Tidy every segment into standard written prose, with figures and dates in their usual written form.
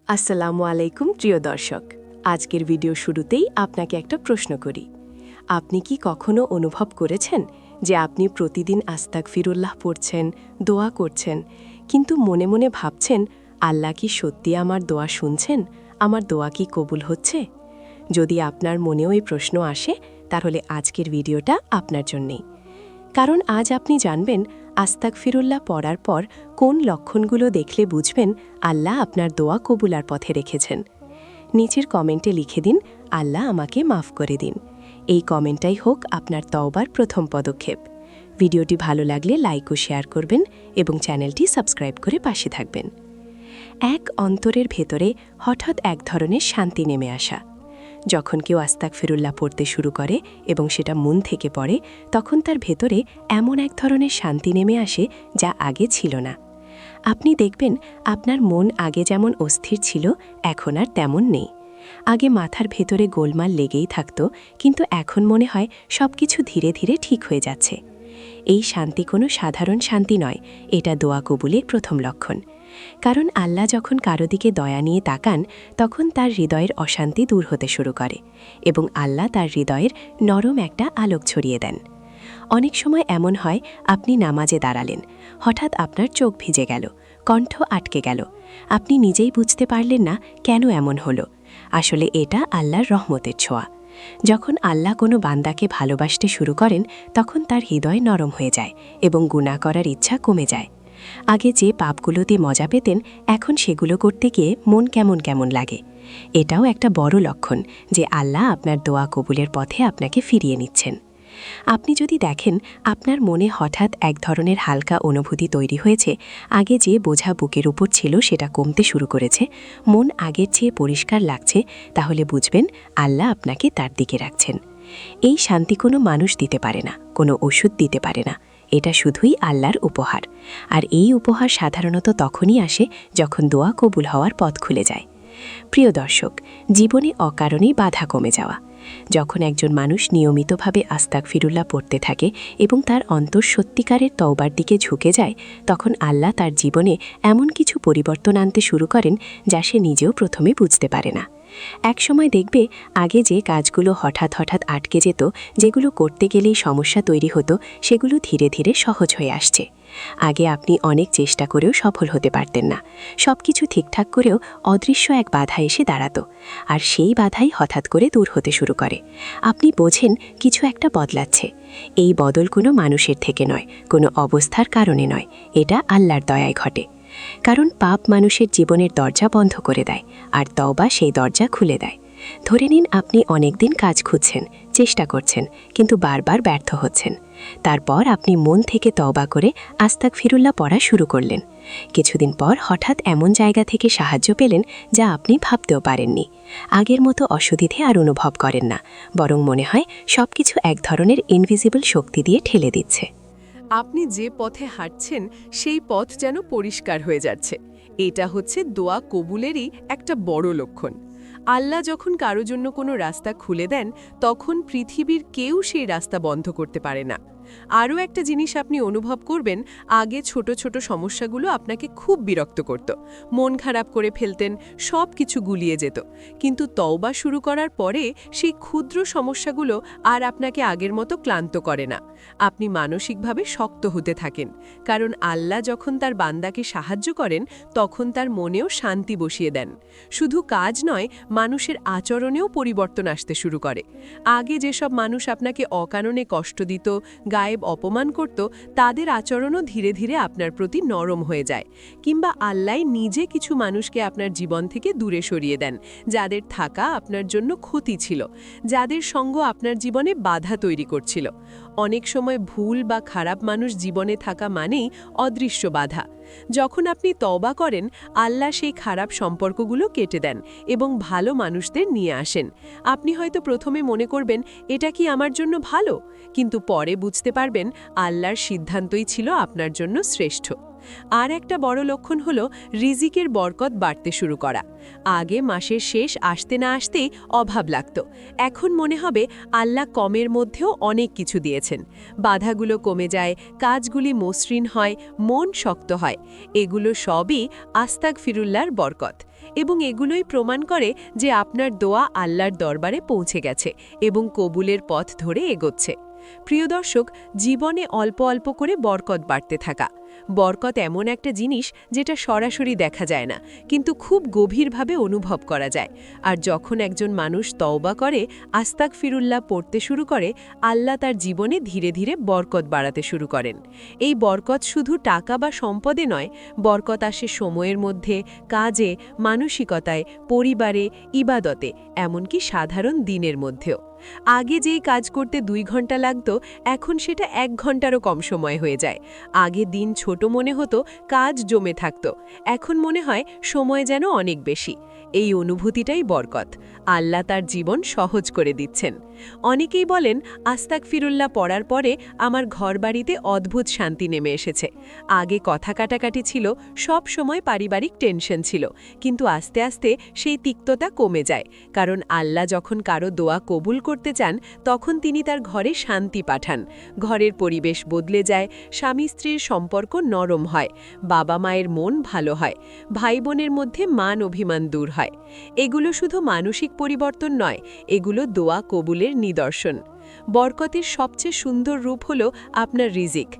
আসসালামু আলাইকুম প্রিয় দর্শক। আজকের ভিডিও শুরুতেই আপনাকে একটা প্রশ্ন করি। আপনি কি কখনো অনুভব করেছেন যে আপনি প্রতিদিন আস্তাগফিরুল্লাহ পড়ছেন, দোয়া করছেন, কিন্তু মনে মনে ভাবছেন আল্লাহ কি সত্যি আমার দোয়া শুনছেন, আমার দোয়া কি কবুল হচ্ছে? যদি আপনার মনেও এই প্রশ্ন আসে, তাহলে আজকের ভিডিওটা আপনার জন্যেই। কারণ আজ আপনি জানবেন আস্তাগফিরুল্লাহ পড়ার পর কোন লক্ষণগুলো দেখলে বুঝবেন আল্লাহ আপনার দোয়া কবুলার পথে রেখেছেন। নিচের কমেন্টে লিখে দিন, আল্লাহ আমাকে মাফ করে দিন। এই কমেন্টটাই হোক আপনার তওবার প্রথম পদক্ষেপ। ভিডিওটি ভালো লাগলে লাইক ও শেয়ার করবেন এবং চ্যানেলটি সাবস্ক্রাইব করে পাশে থাকবেন। এক অন্তরের ভেতরে হঠাৎ এক ধরনের শান্তি নেমে আসা। যখন কেউ আস্তাগফিরুল্লাহ পড়তে শুরু করে এবং সেটা মন থেকে পড়ে, তখন তার ভেতরে এমন এক ধরনের শান্তি নেমে আসে যা আগে ছিল না। আপনি দেখবেন আপনার মন আগে যেমন অস্থির ছিল, এখন আর তেমন নেই। আগে মাথার ভেতরে গোলমাল লেগেই থাকত, কিন্তু এখন মনে হয় সব কিছু ধীরে ধীরে ঠিক হয়ে যাচ্ছে। এই শান্তি কোনো সাধারণ শান্তি নয়, এটা দোয়া কবুলের প্রথম লক্ষণ। কারণ আল্লাহ যখন কারো দিকে দয়া নিয়ে তাকান, তখন তার হৃদয়ের অশান্তি দূর হতে শুরু করে এবং আল্লাহ তার হৃদয়ের নরম একটা আলোক ছড়িয়ে দেন। অনেক সময় এমন হয়, আপনি নামাজে দাঁড়ালেন, হঠাৎ আপনার চোখ ভিজে গেল, কণ্ঠ আটকে গেল, আপনি নিজেই বুঝতে পারলেন না কেন এমন হলো। আসলে এটা আল্লাহর রহমতের ছোঁয়া। যখন আল্লাহ কোনো বান্দাকে ভালোবাসতে শুরু করেন, তখন তার হৃদয় নরম হয়ে যায় এবং গুনাহ করার ইচ্ছা কমে যায়। আগে যে পাপগুলোতে মজা পেতেন, এখন সেগুলো করতে গিয়ে মন কেমন কেমন লাগে। এটাও একটা বড় লক্ষণ যে আল্লাহ আপনার দোয়া কবুলের পথে আপনাকে ফিরিয়ে নিচ্ছেন। আপনি যদি দেখেন আপনার মনে হঠাৎ এক ধরনের হালকা অনুভূতি তৈরি হয়েছে, আগে যে বোঝা বুকের উপর ছিল সেটা কমতে শুরু করেছে, মন আগের চেয়ে পরিষ্কার লাগছে, তাহলে বুঝবেন আল্লাহ আপনাকে তার দিকে রাখছেন। এই শান্তি কোনো মানুষ দিতে পারে না, কোনো ওষুধ দিতে পারে না। এটা শুধুই আল্লাহর উপহার। আর এই উপহার সাধারণত তখনই আসে যখন দোয়া কবুল হওয়ার পথ খুলে যায়। প্রিয় দর্শক, জীবনে অকারণেই বাধা কমে যাওয়া। যখন একজন মানুষ নিয়মিতভাবে আস্তাগফিরুল্লাহ পড়তে থাকে এবং তার অন্তর সত্যিকারের তওবার দিকে ঝুঁকে যায়, তখন আল্লাহ তার জীবনে এমন কিছু পরিবর্তন আনতে শুরু করেন যা সে নিজেও প্রথমে বুঝতে পারে না। একসময় দেখবে আগে যে কাজগুলো হঠাৎ হঠাৎ আটকে যেত, যেগুলো করতে গেলেই সমস্যা তৈরি হতো, সেগুলো ধীরে ধীরে সহজ হয়ে আসছে। আগে আপনি অনেক চেষ্টা করেও সফল হতে পারতেন না, সব কিছু ঠিকঠাক করেও অদৃশ্য এক বাধা এসে দাঁড়াতো, আর সেই বাধাই হঠাৎ করে দূর হতে শুরু করে। আপনি বোঝেন কিছু একটা বদলাচ্ছে। এই বদল কোনো মানুষের থেকে নয়, কোনো অবস্থার কারণে নয়, এটা আল্লাহর দয়ায় ঘটে। কারণ পাপ মানুষের জীবনের দরজা বন্ধ করে দেয়, আর তওবা সেই দরজা খুলে দেয়। ধরে নিন আপনি অনেকদিন কাজ খুঁজছেন, চেষ্টা করছেন, কিন্তু বারবার ব্যর্থ হচ্ছেন। তারপর আপনি মন থেকে তওবা করে আস্তাগফিরুল্লাহ পড়া শুরু করলেন। কিছুদিন পর হঠাৎ এমন জায়গা থেকে সাহায্য পেলেন যা আপনি ভাবতেও পারেননি। আগের মতো অসুবিধে আর অনুভব করেন না, বরং মনে হয় সবকিছু এক ধরনের ইনভিজিবল শক্তি দিয়ে ঠেলে দিচ্ছে। আপনি যে পথে হাঁটছেন সেই পথ যেন পরিষ্কার হয়ে যাচ্ছে। এটা হচ্ছে দোয়া কবুলেরই একটা বড় লক্ষণ। আল্লাহ যখন কারো জন্য কোনো রাস্তা খুলে দেন, তখন পৃথিবীর কেউ সেই রাস্তা বন্ধ করতে পারে না। আরও একটা জিনিস আপনি অনুভব করবেন, আগে ছোট ছোট সমস্যাগুলো আপনাকে খুব বিরক্ত করত, মন খারাপ করে ফেলতেন, সব কিছু গুলিয়ে যেত। কিন্তু তওবা শুরু করার পরে সেই ক্ষুদ্র সমস্যাগুলো আর আপনাকে আগের মতো ক্লান্ত করে না। আপনি মানসিকভাবে শক্ত হতে থাকেন, কারণ আল্লাহ যখন তার বান্দাকে সাহায্য করেন, তখন তার মনেও শান্তি বসিয়ে দেন। শুধু কাজ নয়, মানুষের আচরণেও পরিবর্তন আসতে শুরু করে। আগে যেসব মানুষ আপনাকে অকারণে কষ্ট দিত, গায়েব অপমান করত, তাদের আচরণও ধীরে ধীরে আপনার প্রতি নরম হয়ে যায়। কিংবা আল্লাহ নিজে কিছু মানুষকে আপনার জীবন থেকে দূরে সরিয়ে দেন, যাদের থাকা আপনার জন্য ক্ষতি ছিল, যাদের সঙ্গ আপনার জীবনে বাধা তৈরি করছিল। অনেক সময় ভুল বা খারাপ মানুষ জীবনে থাকা মানেই অদৃশ্য বাধা। যখন আপনি তওবা করেন, আল্লাহ সেই খারাপ সম্পর্কগুলো কেটে দেন এবং ভালো মানুষদের নিয়ে আসেন। আপনি হয়তো প্রথমে মনে করবেন এটা কি আমার জন্য ভালো, কিন্তু পরে বুঝতে পারবেন আল্লাহর সিদ্ধান্তই ছিল আপনার জন্য শ্রেষ্ঠ। আর একটা বড় লক্ষণ হলো রিজিকের বরকত বাড়তে শুরু করা। আগে মাসের শেষ আসতে না আসতেই অভাব লাগত, এখন মনে হবে আল্লাহ কমের মধ্যেও অনেক কিছু দিয়েছেন। বাধাগুলো কমে যায়, কাজগুলি মসৃণ হয়, মন শক্ত হয়। এগুলো সবই আস্তাগফিরুল্লাহর বরকত। এবং এগুলোই প্রমাণ করে যে আপনার দোয়া আল্লাহর দরবারে পৌঁছে গেছে এবং কবুলের পথ ধরে এগোচ্ছে। প্রিয় দর্শক, জীবনে অল্প অল্প করে বরকত বাড়তে থাকা। বরকত এমন একটা জিনিস যেটা সরাসরি দেখা যায় না, কিন্তু খুব গভীরভাবে অনুভব করা যায়। আর যখন একজন মানুষ তওবা করে, আস্তাগফিরুল্লাহ পড়তে শুরু করে, আল্লাহ তার জীবনে ধীরে ধীরে বরকত বাড়াতে শুরু করেন। এই বরকত শুধু টাকা বা সম্পদে নয়, বরকত আসে সময়ের মধ্যে, কাজে, মানসিকতায়, পরিবারে, ইবাদতে, এমনকি সাধারণ দিনের মধ্যেও। আগে যেই কাজ করতে 2 ঘন্টা লাগতো, এখন সেটা 1 ঘন্টারও কম সময় হয়ে যায়। আগে দিন ছোট মনে হতো, কাজ জমে থাকতো, এখন মনে হয় সময় যেন অনেক বেশি। এই অনুভূতিটাই বরকত। আল্লাহ তার জীবন সহজ করে দিচ্ছেন। অনেকেই বলেন, আস্তাগফিরুল্লাহ পড়ার পরে আমার ঘরবাড়িতে অদ্ভুত শান্তি নেমে এসেছে। আগে কথা কাটাকাটি ছিল, সব সময় পারিবারিক টেনশন ছিল, কিন্তু আস্তে আস্তে সেই তিক্ততা কমে যায়। কারণ আল্লাহ যখন কারো দোয়া কবুল করতে চান, তখন তিনি তার ঘরে শান্তি পাঠান। ঘরের পরিবেশ বদলে যায়, স্বামী স্ত্রীর সম্পর্ক নরম হয়, বাবা মায়ের মন ভালো হয়, ভাই বোনের মধ্যে মান অভিমান দূর হয়। এগুলো শুধু মানসিক পরিবর্তন নয়, এগুলো দোয়া কবুলের নিদর্শন। বরকতের সবচেয়ে সুন্দর রূপ হল আপনার রিজিক।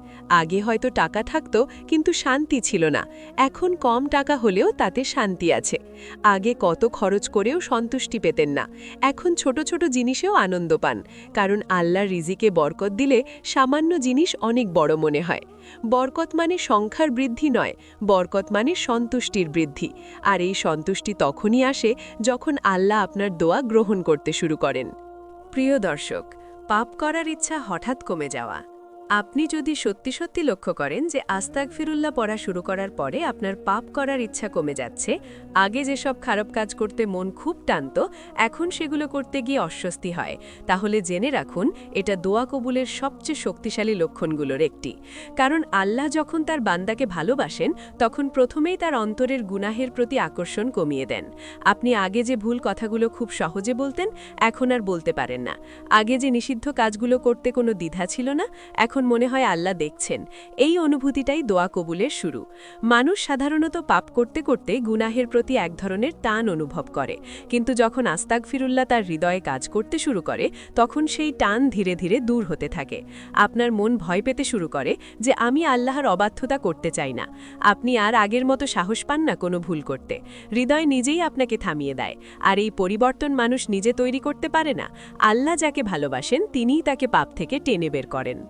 আগে হয়তো টাকা থাকতো, কিন্তু শান্তি ছিল না। এখন কম টাকা হলেও তাতে শান্তি আছে। আগে কত খরচ করেও সন্তুষ্টি পেতেন না, এখন ছোট ছোট জিনিসেও আনন্দ পান। কারণ আল্লাহর রিজিকে বরকত দিলে সামান্য জিনিস অনেক বড় মনে হয়। বরকত মানে সংখ্যার বৃদ্ধি নয়, বরকত মানে সন্তুষ্টির বৃদ্ধি। আর এই সন্তুষ্টি তখনই আসে যখন আল্লাহ আপনার দোয়া গ্রহণ করতে শুরু করেন। প্রিয় দর্শক, পাপ করার ইচ্ছা হঠাৎ কমে যাওয়া। আপনি যদি সত্যি সত্যি লক্ষ্য করেন যে আস্তাগফিরুল্লাহ পড়া শুরু করার পরে আপনার পাপ করার ইচ্ছা কমে যাচ্ছে, আগে যেসব খারাপ কাজ করতে মন খুব টানত, এখন সেগুলো করতে গিয়ে অস্বস্তি হয়, তাহলে জেনে রাখুন এটা দোয়া কবুলের সবচেয়ে শক্তিশালী লক্ষণগুলোর একটি। কারণ আল্লাহ যখন তার বান্দাকে ভালোবাসেন, তখন প্রথমেই তার অন্তরের গুনাহের প্রতি আকর্ষণ কমিয়ে দেন। আপনি আগে যে ভুল কথাগুলো খুব সহজে বলতেন, এখন আর বলতে পারেন না। আগে যে নিষিদ্ধ কাজগুলো করতে কোনো দ্বিধা ছিল না, এখন মনে হয় আল্লাহ দেখছেন। এই অনুভূতিটাই দোয়া কবুলের শুরু। মানুষ সাধারণত পাপ করতে করতে গুনাহের প্রতি এক ধরনের টান অনুভব করে, কিন্তু যখন আস্তাগফিরুল্লাহ তার হৃদয়ে কাজ করতে শুরু করে, তখন সেই টান ধীরে ধীরে দূর হতে থাকে। আপনার মন ভয় পেতে শুরু করে যে আমি আল্লাহর অবাধ্যতা করতে চাই না। আপনি আর আগের মতো সাহস পান না কোনো ভুল করতে। হৃদয় নিজেই আপনাকে থামিয়ে দেয়। আর এই পরিবর্তন মানুষ নিজে তৈরি করতে পারে না। আল্লাহ যাকে ভালোবাসেন, তিনিই তাকে পাপ থেকে টেনে বের করেন।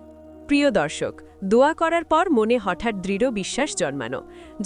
প্রিয় দর্শক, দোয়া করার পর মনে হঠাৎ দৃঢ় বিশ্বাস জন্মানো।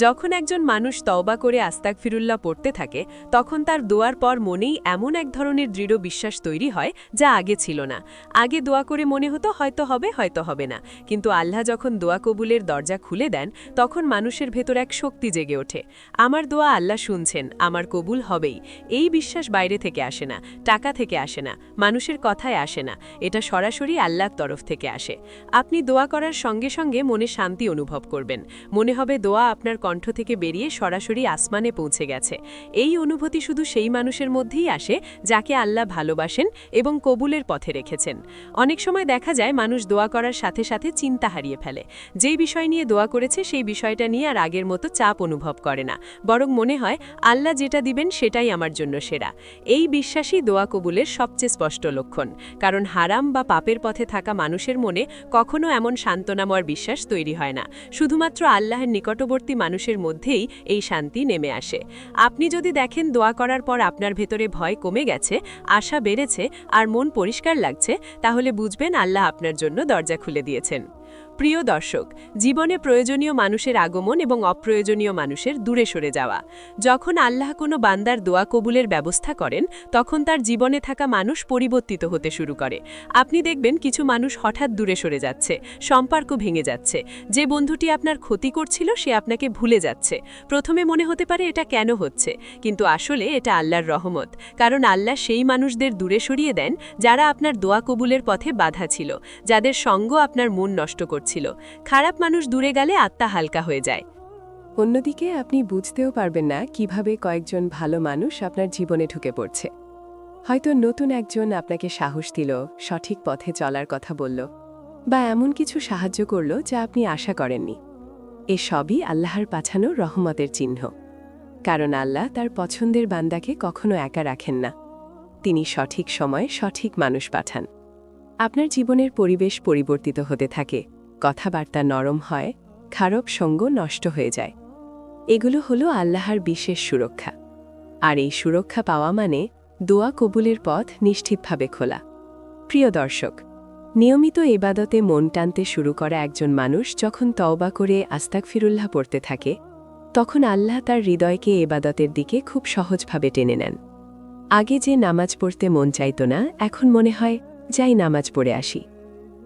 যখন একজন মানুষ তওবা করে আস্তাগফিরুল্লাহ পড়তে থাকে, তখন তার দোয়ার পর মনেই এমন এক ধরনের দৃঢ় বিশ্বাস তৈরি হয় যা আগে ছিল না। আগে দোয়া করে মনে হতো হয়তো হবে, হয়তো হবে না, কিন্তু আল্লাহ যখন দোয়া কবুলের দরজা খুলে দেন, তখন মানুষের ভেতর এক শক্তি জেগে ওঠে। আমার দোয়া আল্লাহ শুনছেন, আমার কবুল হবেই। এই বিশ্বাস বাইরে থেকে আসে না, টাকা থেকে আসে না, মানুষের কথায় আসে না, এটা সরাসরি আল্লাহর তরফ থেকে আসে। আপনি দোয়া করার সঙ্গে সঙ্গে মনে শান্তি অনুভব করবেন। মনে হবে দোয়া আপনার কণ্ঠ থেকে বেরিয়ে সরাসরি আসমানে পৌঁছে গেছে। এই অনুভূতি শুধু সেই মানুষের মধ্যেই আসে যাকে আল্লাহ ভালোবাসেন এবং কবুলের পথে রেখেছেন। অনেক সময় দেখা যায় মানুষ দোয়া করার সাথে সাথে চিন্তা হারিয়ে ফেলে। যেই বিষয় নিয়ে দোয়া করেছে সেই বিষয়টা নিয়ে আর আগের মতো চাপ অনুভব করে না, বরং মনে হয় আল্লাহ যেটা দিবেন সেটাই আমার জন্য সেরা। এই বিশ্বাসই দোয়া কবুলের সবচেয়ে স্পষ্ট লক্ষণ। কারণ হারাম বা পাপের পথে থাকা মানুষের মনে কখনো এমন সান্ত্বনাময় বিশ্বাস তৈরি হয় না। শুধুমাত্র আল্লাহের নিকটবর্তী মানুষের মধ্যেই এই শান্তি নেমে আসে। আপনি যদি দেখেন দোয়া করার পর আপনার ভেতরে ভয় কমে গেছে, আশা বেড়েছে আর মন পরিষ্কার লাগছে, তাহলে বুঝবেন আল্লাহ আপনার জন্য দরজা খুলে দিয়েছেন। প্রিয় দর্শক, জীবনে প্রয়োজনীয় মানুষের আগমন এবং অপ্রয়োজনীয় মানুষের দূরে সরে যাওয়া। যখন আল্লাহ কোনো বান্দার দোয়া কবুলের ব্যবস্থা করেন, তখন তার জীবনে থাকা মানুষ পরিবর্তিত হতে শুরু করে। আপনি দেখবেন কিছু মানুষ হঠাৎ দূরে সরে যাচ্ছে, সম্পর্ক ভেঙে যাচ্ছে। যে বন্ধুটি আপনার ক্ষতি করছিল সে আপনাকে ভুলে যাচ্ছে। প্রথমে মনে হতে পারে এটা কেন হচ্ছে, কিন্তু আসলে এটা আল্লাহর রহমত। কারণ আল্লাহ সেই মানুষদের দূরে সরিয়ে দেন যারা আপনার দোয়া কবুলের পথে বাধা ছিল, যাদের সঙ্গ আপনার মন নষ্ট করছিল। খারাপ মানুষ দূরে গেলে আত্মা হালকা হয়ে যায়। অন্যদিকে আপনি বুঝতেও পারবেন না কিভাবে কয়েকজন ভালো মানুষ আপনার জীবনে ঢুকে পড়ছে। হয়তো নতুন একজন আপনাকে সাহস দিল, সঠিক পথে চলার কথা বলল, বা এমন কিছু সাহায্য করল যা আপনি আশা করেননি। এসবই আল্লাহর পাঠানো রহমতের চিহ্ন। কারণ আল্লাহ তার পছন্দের বান্দাকে কখনো একা রাখেন না। তিনি সঠিক সময়ে সঠিক মানুষ পাঠান। আপনার জীবনের পরিবেশ পরিবর্তিত হতে থাকে, কথাবার্তা নরম হয়, খারাপ সঙ্গ নষ্ট হয়ে যায়। এগুলো হলো আল্লাহর বিশেষ সুরক্ষা। আর এই সুরক্ষা পাওয়া মানে দোয়া কবুলের পথ নিশ্চিতভাবে খোলা। প্রিয় দর্শক, নিয়মিত ইবাদতে মন টানতে শুরু করা একজন মানুষ যখন তওবা করে আস্তাগফিরুল্লাহ পড়তে থাকে, তখন আল্লাহ তার হৃদয়কে ইবাদতের দিকে খুব সহজভাবে টেনে নেন। আগে যে নামাজ পড়তে মন চাইত না, এখন মনে হয় যাই নামাজ পড়ে আসি।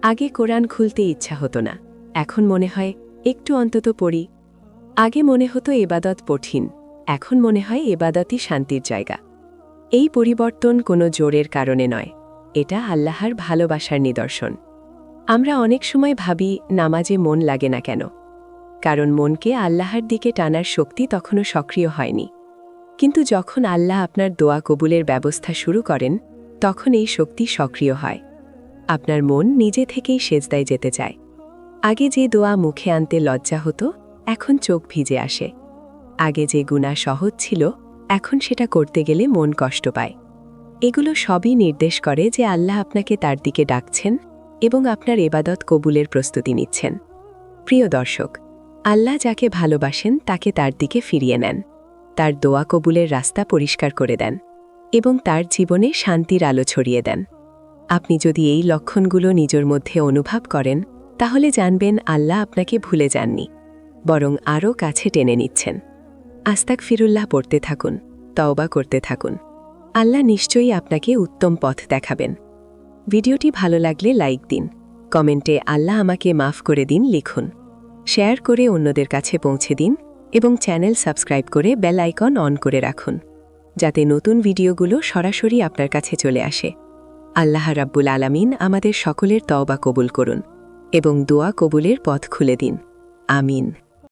আগে কোরআন খুলতে ইচ্ছা হতো না, এখন মনে হয় একটু অন্তত পড়ি। আগে মনে হতো ইবাদত কঠিন, এখন মনে হয় ইবাদতই শান্তির জায়গা। এই পরিবর্তন কোনো জোরের কারণে নয়, এটা আল্লাহর ভালোবাসার নিদর্শন। আমরা অনেক সময় ভাবি নামাজে মন লাগে না কেন, কারণ মনকে আল্লাহর দিকে টানার শক্তি তখনও সক্রিয় হয়নি। কিন্তু যখন আল্লাহ আপনার দোয়া কবুলের ব্যবস্থা শুরু করেন, তখন এই শক্তি সক্রিয় হয়। আপনার মন নিজে থেকেই সেজদায় যেতে চায়। আগে যে দোয়া মুখে আনতে লজ্জা হতো, এখন চোখ ভিজে আসে। আগে যে গুনাহ সহজ ছিল, এখন সেটা করতে গেলে মন কষ্ট পায়। এগুলো সবই নির্দেশ করে যে আল্লাহ আপনাকে তার দিকে ডাকছেন এবং আপনার ইবাদত কবুলের প্রস্তুতি নিচ্ছেন। প্রিয় দর্শক, আল্লাহ যাকে ভালোবাসেন তাকে তার দিকে ফিরিয়ে নেন, তার দোয়া কবুলের রাস্তা পরিষ্কার করে দেন এবং তার জীবনে শান্তির আলো ছড়িয়ে দেন। আপনি যদি এই লক্ষণগুলো নিজের মধ্যে অনুভব করেন, তাহলে জানবেন আল্লাহ আপনাকে ভুলে যাননি, বরং আরও কাছে টেনে নিচ্ছেন। আস্তাগফিরুল্লাহ পড়তে থাকুন, তওবা করতে থাকুন। আল্লাহ নিশ্চয়ই আপনাকে উত্তম পথ দেখাবেন। ভিডিওটি ভালো লাগলে লাইক দিন, কমেন্টে আল্লাহ আমাকে মাফ করে দিন লিখুন, শেয়ার করে অন্যদের কাছে পৌঁছে দিন এবং চ্যানেল সাবস্ক্রাইব করে বেল আইকন অন করে রাখুন, যাতে নতুন ভিডিওগুলো সরাসরি আপনার কাছে চলে আসে। আল্লাহ রাব্বুল আলামিন আমাদের সকলের তওবা কবুল করুন এবং দোয়া কবুলের পথ খুলে দিন। আমিন।